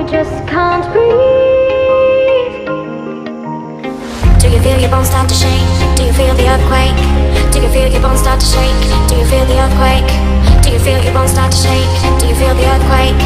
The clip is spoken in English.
just can't breathe. Do you feel your bones start to shake? Do you feel the earthquake? Do you feel your bones start to shake? Do you feel the earthquake? Do you feel your bones start to shake? Do you feel the earthquake?